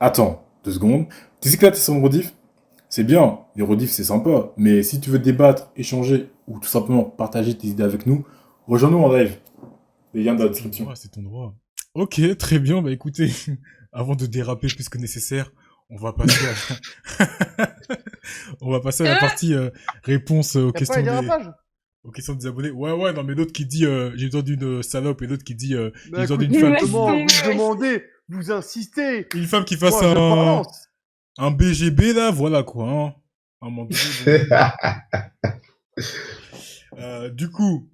Attends, 2 secondes. Tu sais que là, t'es sur mon rediff? C'est bien, les rediffs, c'est sympa. Mais si tu veux débattre, échanger ou tout simplement partager tes idées avec nous, rejoins-nous en live. Les liens dans la C'est ton description. droit, c'est ton droit. Ok, très bien. Bah écoutez, avant de déraper plus que nécessaire, on va passer à on va passer à la partie réponse Y a pas les dérapages? aux questions des abonnés. Ouais, ouais, non, mais l'autre qui dit j'ai besoin d'une salope et l'autre qui dit j'ai Bah besoin écoute, d'une vous femme me qui... demandez, vous demandez, vous insistez. Une femme qui fasse Moi, je balance. un BGB, là, voilà quoi. Hein. À un moment donné, bon. Du coup,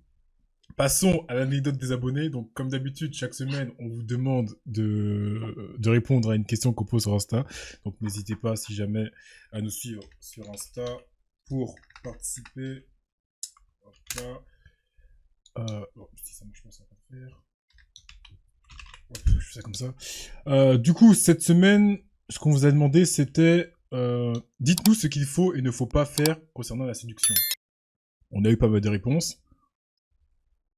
passons à l'anecdote des abonnés. Donc, comme d'habitude, chaque semaine, on vous demande de répondre à une question qu'on pose sur Insta. Donc, n'hésitez pas, si jamais, à nous suivre sur Insta pour participer. Hop là. Bon, si ça marche pas, ça va pas le faire. Hop, je fais ça comme ça. Du coup, cette semaine, ce qu'on vous a demandé, c'était dites-nous ce qu'il faut et ne faut pas faire concernant la séduction. On a eu pas mal de réponses.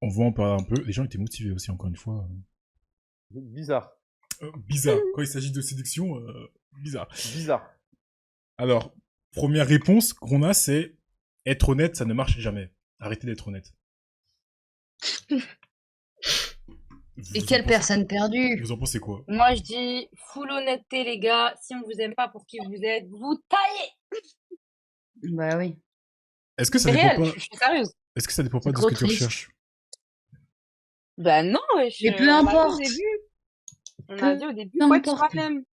On va en parler un peu. Les gens étaient motivés aussi, encore une fois. Bizarre. Bizarre. Quand il s'agit de séduction, bizarre. Bizarre. Alors, première réponse qu'on a, c'est être honnête, ça ne marche jamais. Arrêtez d'être honnête. Et quelle personne perdue. Vous en pensez quoi? Moi, je dis full honnêteté, les gars. Si on vous aime pas pour qui vous êtes, vous taillez. Bah oui. Est-ce que ça C'est dépend réel, pas... je suis sérieuse. Est-ce que ça dépend pas C'est de ce trop que tu triste. recherches? Bah non, wesh, Mais peu on l'a dit au importe. début. On Peu a dit au début, peu faut être importe. soi-même.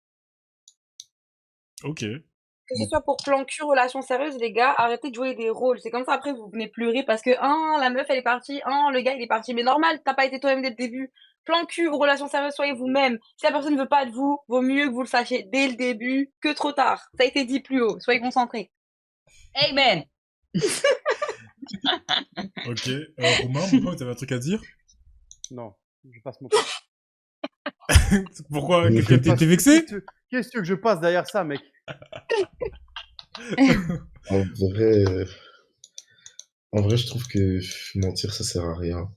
Ok. Que ce Bon. soit pour plan cul, relation sérieuse, les gars, arrêtez de jouer des rôles. C'est comme ça, après, vous venez pleurer parce que, la meuf, elle est partie, le gars, il est parti. Mais normal, t'as pas été toi-même dès le début. Plan cul ou relation sérieuse, soyez vous-même. Si la personne ne veut pas de vous, vaut mieux que vous le sachiez dès le début que trop tard. Ça a été dit plus haut. Soyez concentrés. Amen. Ok. Romain, vous avez un truc à dire? Non, je passe mon temps. Pourquoi? Quelqu'un t'es vexé? Qu'est-ce que je passe derrière ça, mec? En vrai, en vrai, je trouve que mentir, ça sert à rien.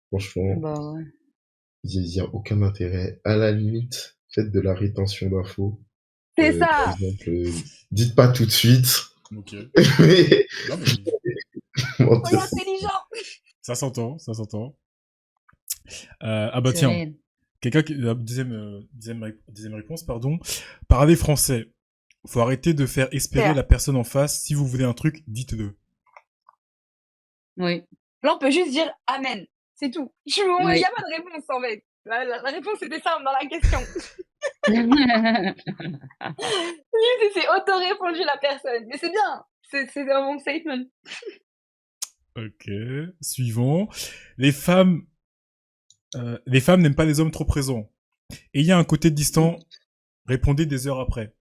Franchement, Bah ouais. il y a aucun intérêt. À la limite, faites de la rétention d'infos. C'est Par ça. exemple, dites pas tout de suite, Ok. mais Non, mais mentir, Soyez intelligent. ça s'entend, ça s'entend. Ah bah C'est tiens, réel. quelqu'un qui... deuxième réponse, pardon. Parlez français. Faut arrêter de faire espérer Faire. la personne en face. Si vous voulez un truc, dites-le. Oui. Là, on peut juste dire amen. C'est tout. Il n'y Oui. a pas de réponse, en fait. La réponse était simple dans la question. Juste, c'est auto-répondu la personne. Mais c'est bien. C'est un bon statement. Ok. Suivant. Les femmes n'aiment pas les hommes trop présents. Et il y a un côté distant. Répondez des heures après.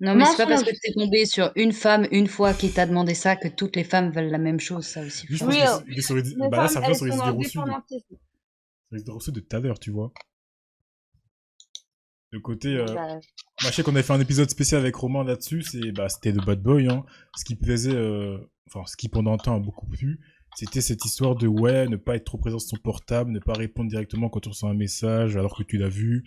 Non, mais c'est pas parce Mensonge. que t'es tombé sur une femme une fois qui t'a demandé ça que toutes les femmes veulent la même chose, ça aussi. Lui, je faut pense arrêter. que c'est Les bah là, femmes, ça revient elles sur les sont idées dans le reçues dépendantisme. de tout à l'heure, tu vois. Le côté... Bah, je sais qu'on avait fait un épisode spécial avec Romain là-dessus, c'était le bad boy, hein. Ce qui plaisait, enfin, ce qui pendant un temps a beaucoup plu, c'était cette histoire de, ouais, ne pas être trop présent sur son portable, ne pas répondre directement quand on reçoit un message alors que tu l'as vu.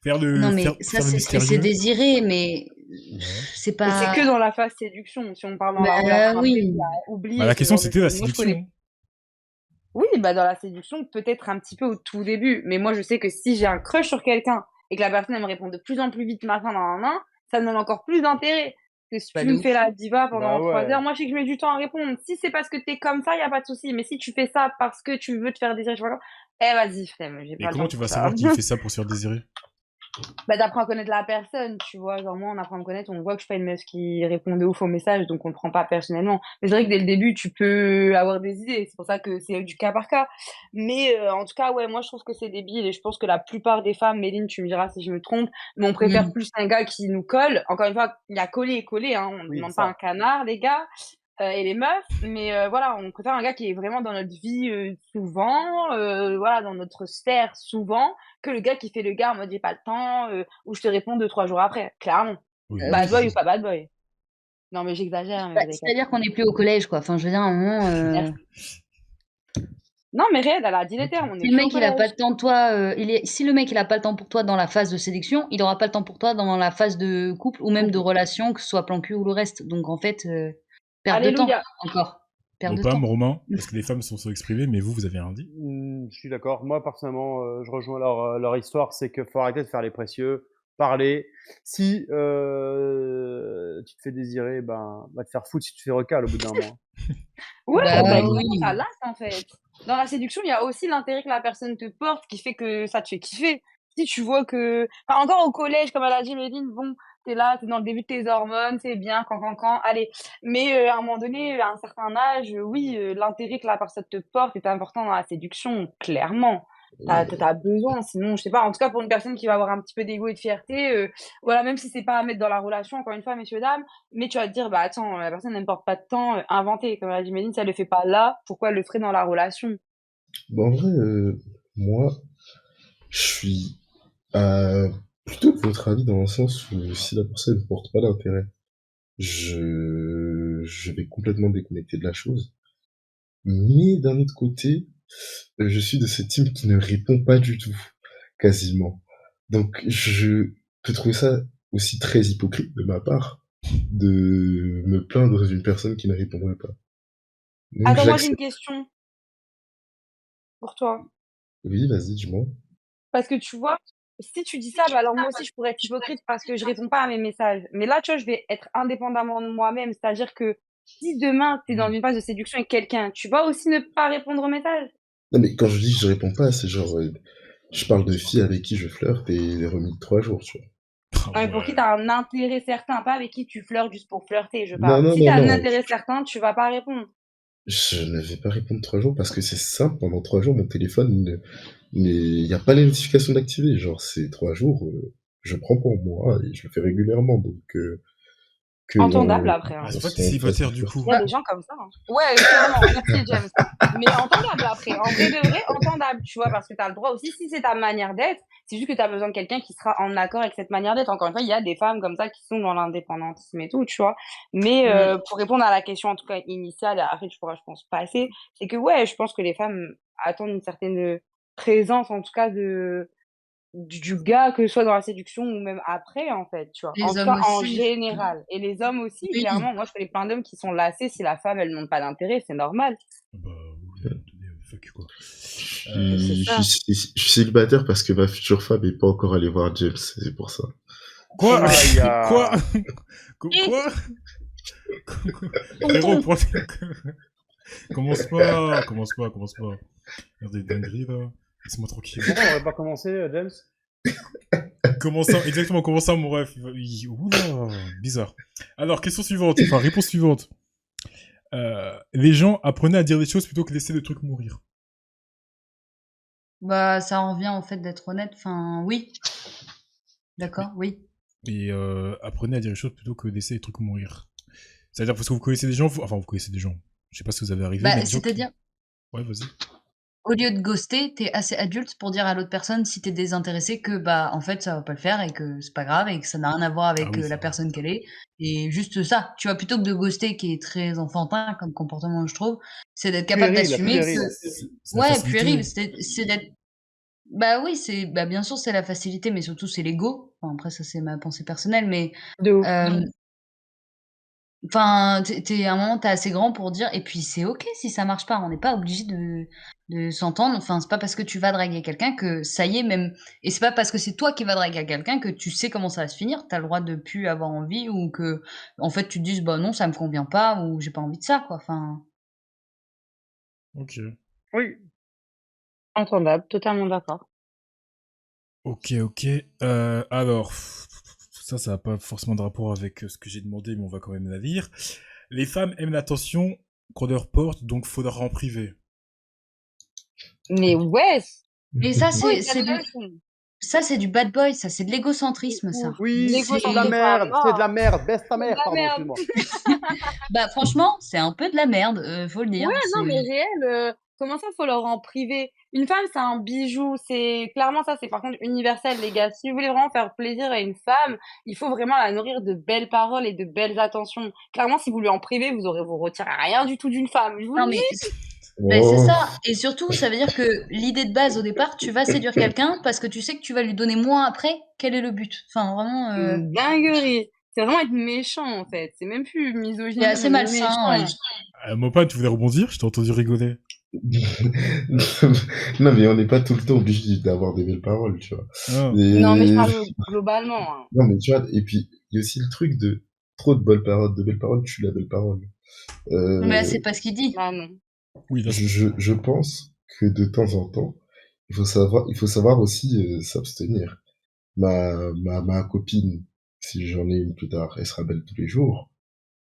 Non, mais ça, faire le c'est mystérieux. désiré, mais Ouais. c'est mais c'est pas. que dans la phase séduction. Si on parle dans la Bah relation oui. après, oubliez Bah, la ce question, genre de c'était la choses. Moi, je connais. séduction. Oui, bah dans la séduction, peut-être un petit peu au tout début. Mais moi, je sais que si j'ai un crush sur quelqu'un et que la personne elle me répond de plus en plus vite, machin, ça me donne encore plus d'intérêt. Que si Pas tu de me ouf. fais la diva pendant Bah 3 ouais. heures, moi, je sais que je mets du temps à répondre. Si c'est parce que t'es comme ça, y a pas de souci. Mais si tu fais ça parce que tu veux te faire désirer, je sais pas quoi, vas-y, flemme, j'ai Et pas le comment temps tu pour vas ça. savoir qu'il fait ça pour se faire désirer? Bah, d'apprendre à connaître la personne, tu vois. Genre, moi, on apprend à me connaître, on voit que je suis pas une meuf qui répond de ouf aux messages, donc on le prend pas personnellement. Mais c'est vrai que dès le début, tu peux avoir des idées. C'est pour ça que c'est du cas par cas. Mais, en tout cas, ouais, moi, je trouve que c'est débile et je pense que la plupart des femmes, Méline, tu me diras si je me trompe, mais on préfère Mm. plus un gars qui nous colle. Encore une fois, il y a coller et coller, hein. On ne Oui, demande ça. pas un canard, les gars. Et les meufs, mais voilà, on préfère un gars qui est vraiment dans notre vie souvent, voilà, dans notre sphère souvent, que le gars qui fait le gars en mode j'ai pas le temps, ou je te réponds 2, 3 jours après, clairement. Oui, Oui. Bad boy ou pas bad boy. Non mais j'exagère, mais Bah, vous avez capté. c'est-à-dire qu'on n'est plus au collège, quoi. Enfin, je veux dire, à un moment. Non, mais Red, elle a dit les termes, on est Si le plus au mec il a pas collège. le temps de toi, si le mec il a pas le temps pour toi dans la phase de séduction, il aura pas le temps pour toi dans la phase de couple ou même de Couple. relation, que ce soit plan cul ou le reste. Donc en fait, perte de temps Alléluia. encore. Perte de Mopam, temps. Romain, parce que les femmes sont exprimées, mais vous avez rien dit. Je suis d'accord. Moi, personnellement, je rejoins leur histoire. C'est qu'il faut arrêter de faire les précieux, parler. Si tu te fais désirer, ben, va te faire foutre si tu te fais recal au bout d'un mois. Ouais, Bah bah oui. exactement, ça lasse en fait. Dans la séduction, il y a aussi l'intérêt que la personne te porte qui fait que ça te fait kiffer. Si tu vois que, enfin, encore au collège, comme elle a dit, Méline, bon, t'es là, t'es dans le début de tes hormones, c'est bien, allez. Mais à un moment donné, à un certain âge, oui, l'intérêt que la personne te porte est important dans la séduction, clairement. T'as besoin, sinon, je sais pas, en tout cas pour une personne qui va avoir un petit peu d'ego et de fierté, voilà, même si c'est pas à mettre dans la relation, encore une fois, messieurs, dames, mais tu vas te dire, bah attends, la personne elle ne porte pas de temps, inventé, comme l'a dit Méline, si elle le fait pas là, pourquoi elle le ferait dans la relation? Bon, en vrai, moi, je suis plutôt de votre avis dans le sens où si la personne ne porte pas d'intérêt, je vais complètement déconnecter de la chose. Mais d'un autre côté, je suis de cette team qui ne répond pas du tout, quasiment. Donc, je peux trouver ça aussi très hypocrite de ma part de me plaindre d'une personne qui ne répondrait pas. Donc, Attends, moi j'ai une j'accepte. question pour toi. Oui, vas-y, dis-moi. Parce que tu vois, si tu dis ça, bah alors moi aussi je pourrais être hypocrite parce que je réponds pas à mes messages. Mais là, tu vois, je vais être indépendamment de moi-même. C'est-à-dire que si demain t'es dans une phase de séduction avec quelqu'un, tu vas aussi ne pas répondre aux messages. Non, mais quand je dis que je réponds pas, c'est genre, je parle de filles avec qui je flirte et les remis de 3 jours, tu vois. Ah Non, mais pour qui ouais. t'as un intérêt certain, pas avec qui tu flirtes juste pour flirter, je Non, parle. non, Si non, t'as un non. intérêt certain, tu vas pas répondre. Je ne vais pas répondre 3 jours parce que c'est simple. Pendant 3 jours, mon téléphone, il n'y a pas les notifications d'activer. Genre, c'est 3 jours, je prends pour moi et je le fais régulièrement. Donc, que Entendable après, hein. Ah, on c'est pas que t'es soit en phase de célibataire du flirt. coup. Il y a des gens comme ça, hein. Ouais, clairement. Merci, James. Mais entendable après. En vrai de vrai, entendable, tu vois, parce que t'as le droit aussi, si c'est ta manière d'être, c'est juste que t'as besoin de quelqu'un qui sera en accord avec cette manière d'être. Encore une fois, il y a des femmes comme ça qui sont dans l'indépendantisme et tout, tu vois. Mais pour répondre à la question, en tout cas initiale, et après tu pourras, je pense, passer, c'est que ouais, je pense que les femmes attendent une certaine présence, en tout cas, du gars, que ce soit dans la séduction ou même après, en fait, tu vois. En Les tout hommes cas, en aussi. général. Et les hommes aussi, Oui. clairement. Moi, je connais plein d'hommes qui sont lassés si la femme, elle montre pas d'intérêt, c'est normal. Bah oui, attendez, fuck quoi. Mais c'est ça. Je suis célibataire parce que ma future femme n'est pas encore allée voir James. C'est pour ça. Quoi Aïe, Quoi Et Quoi Frérot, prends... commence pas. Regardez, dinguerie là. Laisse-moi tranquille. Pourquoi on aurait pas commencé, James? Comment ça Exactement, comment ça, mon ref Oula, bizarre. Alors, question suivante, enfin, réponse suivante. Les gens apprenaient à dire des choses plutôt que laisser le truc mourir. Bah, ça en revient au fait d'être honnête. Enfin, oui. D'accord, oui. Et apprenez à dire des choses plutôt que laisser les trucs mourir. C'est-à-dire parce que vous connaissez des gens, enfin, vous connaissez des gens. Je sais pas si vous avez arrivé, Bah, mais des gens qui- c'est-à-dire, Ouais, vas-y. au lieu de ghoster, t'es assez adulte pour dire à l'autre personne si t'es désintéressé que bah en fait ça va pas le faire et que c'est pas grave et que ça n'a rien à voir avec Ah oui, c'est la vrai. personne qu'elle est. Et juste ça, tu vois, plutôt que de ghoster qui est très enfantin comme comportement je trouve, c'est d'être capable Puéril, d'assumer que puéril. C'est la ouais, facilité. puéril, c'est d'être bah oui, c'est bah bien sûr c'est la facilité mais surtout c'est l'ego. Enfin, après ça c'est ma pensée personnelle mais De ouf. enfin, à un moment, t'es assez grand pour dire, et puis c'est ok si ça marche pas, on n'est pas obligé de s'entendre. Enfin, c'est pas parce que tu vas draguer quelqu'un que ça y est, même, et c'est pas parce que c'est toi qui vas draguer quelqu'un que tu sais comment ça va se finir. T'as le droit de plus avoir envie ou que, en fait, tu te dises, bah non, ça me convient pas ou j'ai pas envie de ça, quoi. Enfin, Ok. Oui. Entendable, totalement d'accord. Ok. Alors, ça n'a pas forcément de rapport avec ce que j'ai demandé, mais on va quand même la lire. Les femmes aiment l'attention qu'on leur porte, donc faut leur en priver. Mais ouais, mais ça, oui, c'est du bad boy, ça, c'est de l'égocentrisme, ça. Oui, L'égo, c'est de la c'est merde, pas c'est de la mort. merde, baisse ta C'est de mère, la pardon, merde. excuse-moi. Bah, franchement, c'est un peu de la merde, faut le dire. Ouais, non, mais C'est, réel, comment ça, faut leur en priver? Une femme, c'est un bijou, c'est clairement ça, c'est par contre universel, les gars. Si vous voulez vraiment faire plaisir à une femme, il faut vraiment la nourrir de belles paroles et de belles attentions. Clairement, si vous lui en privez, vous retirez rien du tout d'une femme. Je vous non, le mais, dis. Ben, c'est Oh, ça. Et surtout, ça veut dire que l'idée de base au départ, tu vas séduire quelqu'un parce que tu sais que tu vas lui donner moins après. Quel est le but? Enfin, vraiment, Une dinguerie. C'est vraiment être méchant, en fait. C'est même plus c'est misogynie, assez mais malsain, ouais. méchant. Mopa, tu voulais rebondir? Je t'ai entendu rigoler. non, mais on n'est pas tout le temps obligé d'avoir des belles paroles, tu vois. Ah. Non, mais je Et... parle globalement. Hein. Non, mais tu vois, et puis, il y a aussi le truc de trop de belles paroles tue la belle parole. Mais là, Euh, c'est pas ce qu'il dit. Bah non. Oui, là, je pense que de temps en temps, il faut savoir aussi s'abstenir. Ma copine, si j'en ai une plus tard, elle sera belle tous les jours,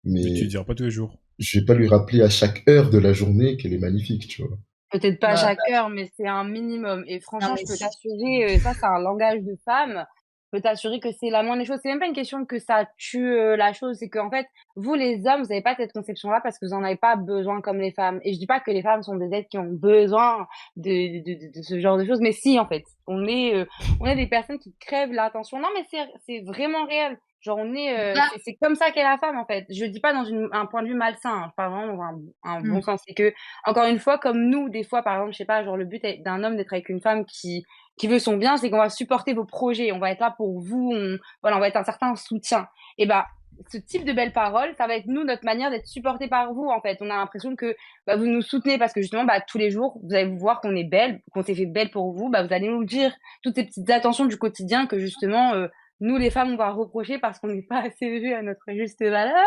mais tu mais diras pas tous les jours. je vais pas lui rappeler à chaque heure de la journée qu'elle est magnifique, tu vois. Peut-être pas Bah, chaque heure, mais c'est un minimum. Et non, franchement, mais je peux t'assurer, ça, c'est un langage de femme. Je peux t'assurer que c'est la moindre des choses. C'est même pas une question que ça tue la chose, c'est qu'en fait, vous les hommes, vous n'avez pas cette conception-là parce que vous en avez pas besoin comme les femmes. Et je dis pas que les femmes sont des êtres qui ont besoin de ce genre de choses, mais si, en fait, on est des personnes qui crèvent l'attention. Non, mais c'est vraiment réel. Genre, bah, c'est comme ça qu'est la femme, en fait. Je dis pas dans un point de vue malsain, hein, pas vraiment dans un bon hmm. sens. C'est que encore une fois, comme nous, des fois, par exemple, je sais pas, genre le but d'un homme d'être avec une femme qui veut son bien, c'est qu'on va supporter vos projets, on va être là pour vous, voilà, on va être un certain soutien. Et bah, ce type de belles paroles, ça va être nous, notre manière d'être supporté par vous, en fait. On a l'impression que bah, vous nous soutenez parce que justement, bah, tous les jours, vous allez vous voir qu'on est belle, qu'on s'est fait belle pour vous, bah, vous allez nous dire toutes ces petites attentions du quotidien que justement, nous, les femmes, on va reprocher parce qu'on n'est pas assez vues à notre juste valeur.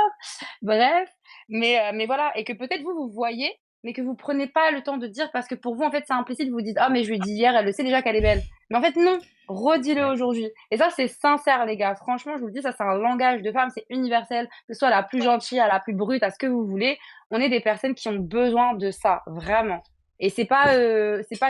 Bref. Mais voilà. Et que peut-être vous, vous voyez, mais que vous prenez pas le temps de dire parce que pour vous, en fait, c'est implicite. Vous dites, ah, mais je lui ai dit hier, elle le sait déjà qu'elle est belle. Mais en fait, non. Redis-le aujourd'hui. Et ça, c'est sincère, les gars. Franchement, je vous le dis, ça, c'est un langage de femme, c'est universel. Que ce soit la plus gentille, à la plus brute, à ce que vous voulez. On est des personnes qui ont besoin de ça. Vraiment. Et c'est pas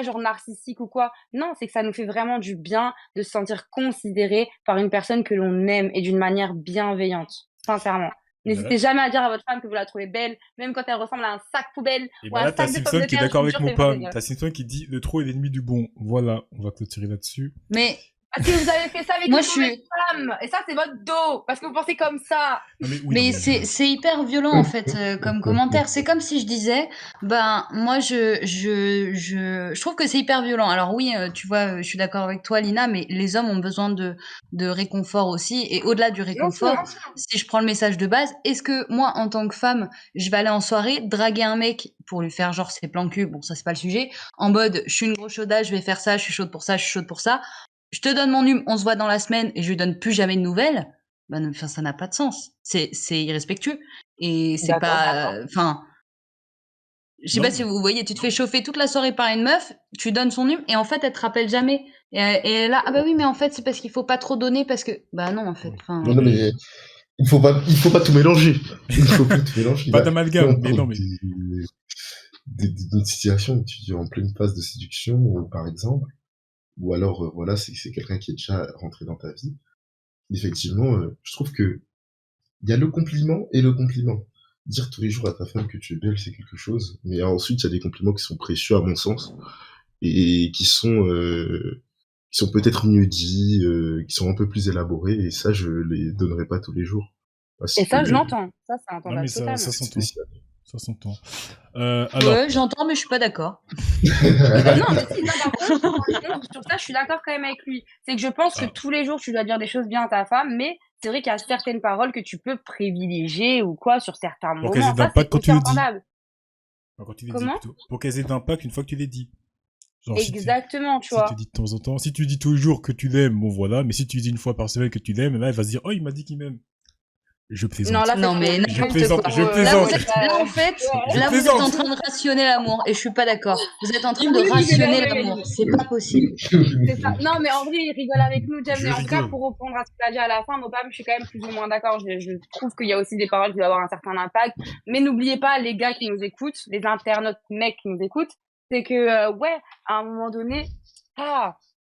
genre narcissique ou quoi. Non, c'est que ça nous fait vraiment du bien de se sentir considéré par une personne que l'on aime et d'une manière bienveillante. Sincèrement. Et bah là, N'hésitez jamais à dire à votre femme que vous la trouvez belle, même quand elle ressemble à un sac poubelle et ou bah à un là, t'as sac de pommes Simpson de qui est terre. Je d'accord vous avec jure, c'est Mopa. vrai, gars. T'as Simpson qui dit le trop est l'ennemi du bon. Voilà, on va clôturer là-dessus. Mais Parce que vous avez fait ça avec moi, une je mauvaise suis. femme. Et ça, c'est votre dos. Parce que vous pensez comme ça. Non, mais oui, non, Mais mais c'est hyper violent en fait comme commentaire. C'est comme si je disais, ben moi je trouve que c'est hyper violent. Alors oui, tu vois, je suis d'accord avec toi, Lina, mais les hommes ont besoin de réconfort aussi. Et au-delà du Bien sûr. réconfort, si je prends le message de base, est-ce que moi en tant que femme, je vais aller en soirée draguer un mec pour lui faire genre ses plans cul, bon ça c'est pas le sujet, en mode je suis une grosse chauda, je vais faire ça, je suis chaude pour ça, je suis chaude pour ça. Je te donne mon nume, on se voit dans la semaine et je lui donne plus jamais de nouvelles. Ben, enfin, ça n'a pas de sens. C'est irrespectueux. Et c'est D'accord. pas, enfin, je sais non, pas si vous voyez, tu te fais chauffer toute la soirée par une meuf, tu donnes son nume et en fait, elle te rappelle jamais. Et là, ah bah oui, mais en fait, c'est parce qu'il faut pas trop donner parce que, bah non, en fait, oui. enfin. Non, non, mais il faut pas tout mélanger. Il faut pas tout mélanger. Pas Là, d'amalgame, on mais parle non, mais d'une situation où tu es en pleine phase de séduction, par exemple, ou alors, voilà, c'est quelqu'un qui est déjà rentré dans ta vie. Effectivement, je trouve que il y a le compliment et le compliment. Dire tous les jours à ta femme que tu es belle, c'est quelque chose, mais ensuite, il y a des compliments qui sont précieux à mon sens et qui sont peut-être mieux dits, qui sont un peu plus élaborés, et ça, je les donnerai pas tous les jours. Parce Et ça, je que l'entends. Ça, c'est non, entendable mais ça totalement. c'est s'entend. spécial. Ça s'entend. Alors, Ouais, j'entends, mais je suis pas d'accord. eh ben, Non, mais si, non, par contre, sur ça, je suis d'accord quand même avec lui. C'est que je pense que ah, tous les jours, tu dois dire des choses bien à ta femme, mais c'est vrai qu'il y a certaines paroles que tu peux privilégier ou quoi sur certains pour qu'elles aient moments. Ça, d'impact c'est quand tu aussi les dis. entendable. Enfin, quand tu les dis Comment? plutôt. Pour qu'elles aient d'impact une fois que tu les dis. Genre, Exactement, tu si tu vois. dis de temps en temps, si tu dis tous les jours que tu l'aimes, bon voilà, mais si tu dis une fois par semaine que tu l'aimes, là, elle va se dire, oh, il m'a dit qu'il m'aime. Je Non, plaisante. là, c'est Non, trop. mais Je n'importe plaisante, quoi. je Là, Là, plaisante. vous êtes, là, en fait, Je là, vous êtes en plaisante. train de rationner l'amour et je suis pas d'accord. Vous êtes en train de Oui, rationner rigolez, l'amour. C'est pas possible. c'est ça. Non, mais en vrai, il rigole avec nous, Jem. Je Mais en tout cas, rigole. pour répondre à ce qu'il a dit à la fin, Mopam, je suis quand même plus ou moins d'accord. Je trouve qu'il y a aussi des paroles qui doivent avoir un certain impact. Mais n'oubliez pas, les gars qui nous écoutent, les internautes mecs qui nous écoutent, c'est que, ouais, à un moment donné,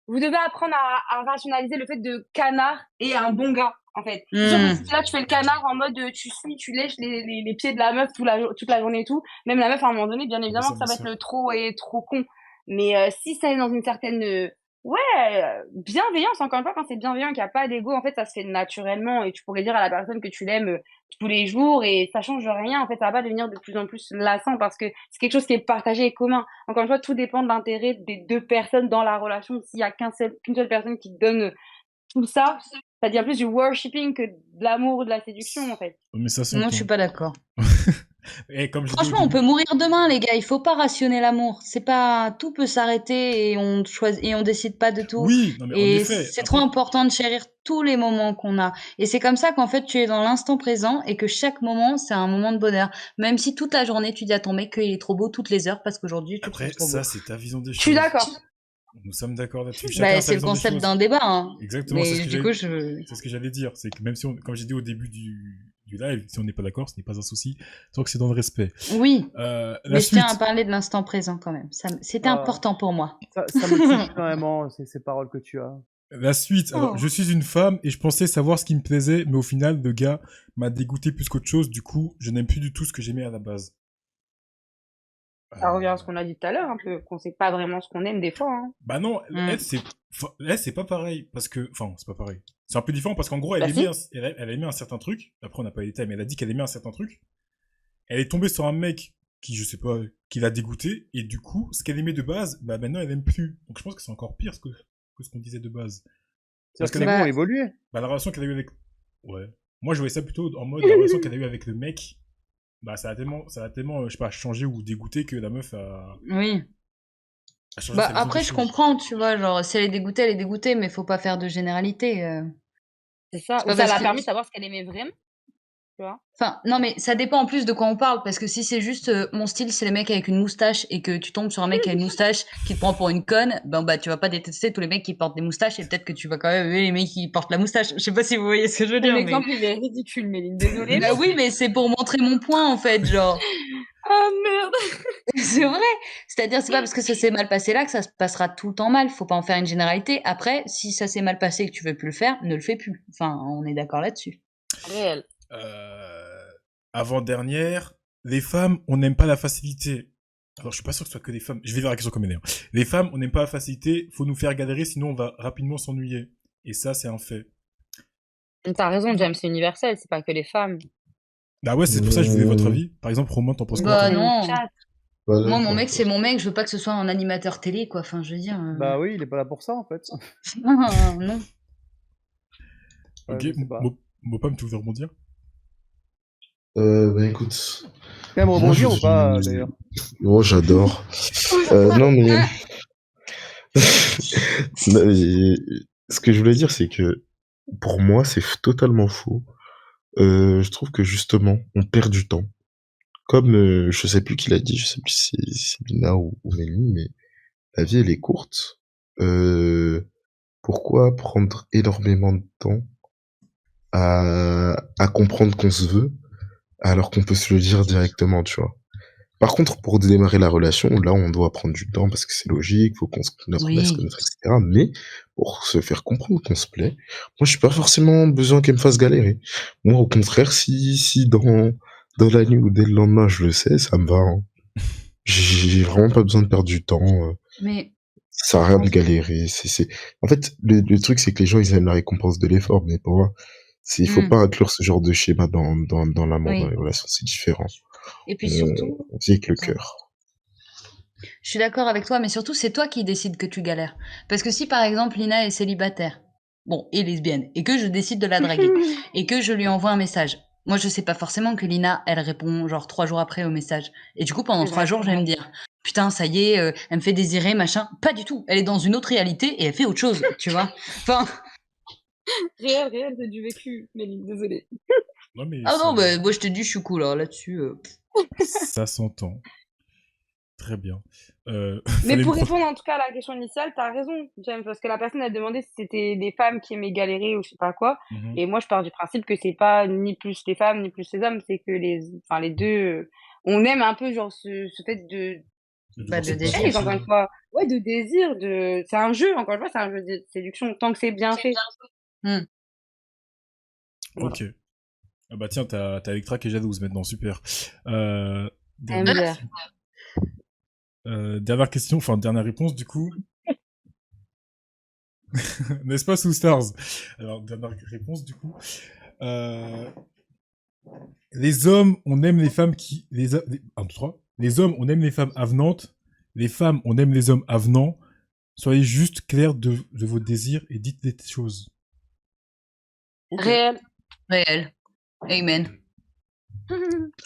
vous devez apprendre à rationaliser le fait de canard et un bon gars, en fait. C'est sûr que si là, tu fais le canard en mode, tu suis, tu lèches les pieds de la meuf toute la journée et tout, même la meuf, à un moment donné, bien évidemment Ça, que ça ma va être sœur. le trop et trop con. Mais si ça est dans une certaine bienveillance, encore une fois, quand c'est bienveillant, qu'il n'y a pas d'ego, en fait, ça se fait naturellement et tu pourrais dire à la personne que tu l'aimes tous les jours et ça change rien. En fait, ça va pas devenir de plus en plus lassant parce que c'est quelque chose qui est partagé et commun. Encore une fois, tout dépend de l'intérêt des deux personnes dans la relation. S'il y a qu'une seule personne qui te donne tout ça, ça devient plus du worshipping que de l'amour ou de la séduction, en fait. Mais ça Non, je suis s'entend. pas d'accord. Et comme je dis au Franchement, on début, peut mourir demain, les gars. Il faut pas rationner l'amour. C'est pas tout peut s'arrêter et on choisit et on décide pas de tout. oui, non mais en Et effet, c'est trop après, important de chérir tous les moments qu'on a. Et c'est comme ça qu'en fait, tu es dans l'instant présent et que chaque moment, c'est un moment de bonheur. Même si toute la journée, tu dis à ton mec qu'il est trop beau toutes les heures parce qu'aujourd'hui, tu le trouves après, trop beau. ça, c'est ta vision des Je suis choses. d'accord. Nous sommes d'accord là-dessus. Chacun Bah, a sa c'est le vision des concept choses. d'un débat, hein. Exactement, c'est ce Mais que du coup, c'est ce que j'allais dire. C'est que même si comme j'ai dit au début du live, si on n'est pas d'accord, ce n'est pas un souci, tant que c'est dans le respect. Oui, La mais je suite. tiens à parler de l'instant présent quand même. C'était Ah, important pour moi. ça me touche vraiment, ces paroles que tu as. La suite. Alors, Oh. je suis une femme et je pensais savoir ce qui me plaisait, mais au final, le gars m'a dégoûté plus qu'autre chose. Du coup, je n'aime plus du tout ce que j'aimais à la base. Ça revient à ce qu'on a dit tout à l'heure, un peu, qu'on sait pas vraiment ce qu'on aime des fois, hein. Bah non, Mm. elle, c'est pas pareil. Parce que, enfin, c'est pas pareil. C'est un peu différent parce qu'en gros, elle Bah aimait, si. elle aimait un certain truc. Après, on n'a pas les détails, mais elle a dit qu'elle aimait un certain truc. Elle est tombée sur un mec qui, je sais pas, qui l'a dégoûté. Et du coup, ce qu'elle aimait de base, bah maintenant, elle aime plus. Donc je pense que c'est encore pire que ce qu'on disait de base. Parce C'est-à-dire que que les goûts ont Bah, évolué. bah, la relation qu'elle a eue avec... Ouais. Moi, je voyais ça plutôt en mode la relation qu'elle a eue avec le mec. Bah, ça a tellement, je sais pas, changé ou dégoûté que la meuf oui. a changé Bah sa vision des après, je choses. comprends, tu vois, genre, si elle est dégoûtée, mais faut pas faire de généralité. C'est ça. C'est Ou pas ça parce l'a que... permis de savoir ce qu'elle aimait vraiment, tu vois. Enfin, non, mais ça dépend en plus de quoi on parle, parce que si c'est juste mon style, c'est les mecs avec une moustache et que tu tombes sur un mec qui a une moustache qui te prend pour une conne, ben bah tu vas pas détester tous les mecs qui portent des moustaches et peut-être que tu vas quand même aimer les mecs qui portent la moustache. Je sais pas si vous voyez ce que je veux Ton dire, mais exemple, il est ridicule, Méline. Désolée. bah oui, mais c'est pour montrer mon point en fait, genre. Ah merde. C'est vrai. C'est-à-dire, c'est pas parce que ça s'est mal passé là que ça se passera tout le temps mal. Faut pas en faire une généralité. Après, si ça s'est mal passé et que tu veux plus le faire, ne le fais plus. Enfin, on est d'accord là-dessus. Réel. Avant-dernière, les femmes, on n'aime pas la facilité. Alors, je suis pas sûr que ce soit que les femmes. Je vais vers la question comme elle est. Hein. Les femmes, on n'aime pas la facilité. Faut nous faire galérer, sinon on va rapidement s'ennuyer. Et ça, c'est un fait. T'as raison, James, c'est universel, c'est pas que les femmes. Bah ouais, c'est pour ça que je voulais votre avis. Par exemple, Romain, t'en penses quoi Bah toi non. Voilà, Moi, mon quoi. mec, c'est mon mec. Je veux pas que ce soit un animateur télé, quoi. Enfin, je veux dire. Bah oui, il est pas là pour ça, en fait. non. Ouais, Ok, je sais pas. Mopam, tu veux rebondir? Bah écoute, Même moi rebondir je ou pas, suis... d'ailleurs? Oh, j'adore. Non mais... Non, mais ce que je voulais dire, c'est que pour moi, c'est totalement faux. Je trouve que justement, on perd du temps. Comme, je sais plus qui l'a dit, je sais plus si c'est Lina ou Mélie, mais la vie, elle est courte. Pourquoi prendre énormément de temps à comprendre qu'on se veut, alors qu'on peut se le dire directement, tu vois? Par contre, pour démarrer la relation, là, on doit prendre du temps parce que c'est logique, faut qu'on apprenne à se Oui. connaître, etc. Mais pour se faire comprendre qu'on se plaît, moi, j'ai pas forcément besoin qu'elle me fasse galérer. Moi, au contraire, si dans la nuit ou dès le lendemain, je le sais, ça me va, hein. J'ai vraiment pas besoin de perdre du temps. Mais Ça sert à rien de galérer. En fait, le truc, c'est que les gens, ils aiment la récompense de l'effort, mais pour moi, il faut pas inclure ce genre de schéma dans l'amour, dans oui. les relations, c'est différent. Et puis surtout, On vit avec le cœur. je suis d'accord avec toi, mais surtout, c'est toi qui décides que tu galères. Parce que si par exemple Lina est célibataire, bon, et lesbienne, et que je décide de la draguer, et que je lui envoie un message, moi je sais pas forcément que Lina, elle répond genre 3 jours après au message. Et du coup, pendant 3 jours, je vais me dire, putain, ça y est, elle me fait désirer, machin. Pas du tout. Elle est dans une autre réalité et elle fait autre chose, tu vois. Enfin, Réel, c'est du vécu, Méline, désolée. Non, mais ah non, bah, moi je te dis, je suis cool, alors là-dessus. ça s'entend. Très bien. Mais Fallait pour me pro- répondre en tout cas à la question initiale, t'as raison, James, parce que la personne a demandé si c'était des femmes qui aimaient galérer ou je sais pas quoi. Mhm. Et moi, je pars du principe que c'est pas ni plus les femmes ni plus les hommes, c'est que les deux, on aime un peu genre ce fait de Bah, de devoir se désir. passer. encore une fois, ouais, de désir, c'est un jeu, encore une fois, c'est un jeu de séduction, tant que c'est bien fait. Hmm. Voilà. Ok. Ah bah tiens, t'as Electra qui est jalouse maintenant, super. MDR. Dernière question, enfin dernière réponse du coup. N'est-ce pas, sous Stars? Alors, dernière réponse, du coup. Les hommes, on aime les femmes qui... Un, deux, trois. Les hommes, on aime les femmes avenantes. Les femmes, on aime les hommes avenants. Soyez juste clairs de vos désirs et dites des choses. Ok. Réel. Réel. Amen.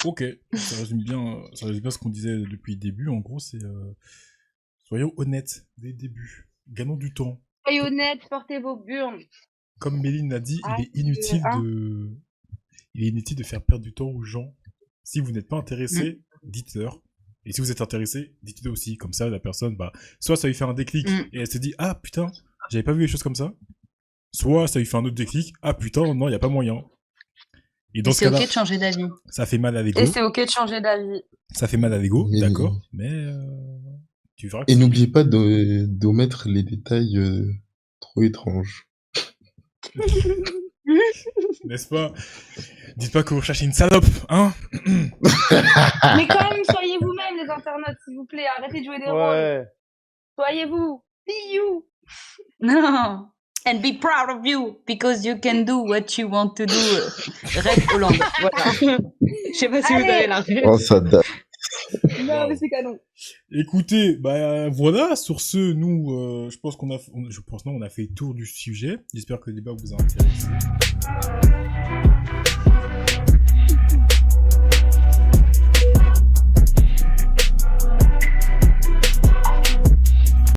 Ok. Ça résume bien ce qu'on disait depuis le début. En gros, c'est... soyons honnêtes dès le début. Gagnons du temps. Soyez honnête, portez vos burnes. Comme Méline l'a dit, Ah, il est inutile hein. de faire perdre du temps aux gens. Si vous n'êtes pas intéressé, dites-leur. Et si vous êtes intéressé, dites-le aussi. Comme ça, la personne, bah, soit ça lui fait un déclic et elle se dit, ah putain, j'avais pas vu les choses comme ça. Soit ça lui fait un autre déclic, ah putain, non, il y a pas moyen. Et dans Et ce c'est cas-là, ok de changer d'avis. ça fait mal à l'ego. Et c'est ok de changer d'avis. Ça fait mal à l'ego, Mais- d'accord. Mais tu verras que Et n'oubliez pas d'omettre les détails trop étranges. n'est-ce pas? Dites pas que vous recherchez une salope, hein? Mais quand même, soyez vous-même, les internautes, s'il vous plaît. Arrêtez de jouer des rôles. Ouais. Soyez vous. Be you. Non. And be proud of you, because you can do what you want to do. Rêve Hollande. Voilà. Je sais pas si vous Allez. avez la rêve. Oh, ça date. Non, mais c'est canon. Écoutez, bah voilà, sur ce, nous, je pense qu'on a fait le tour du sujet. J'espère que le débat vous a intéressé.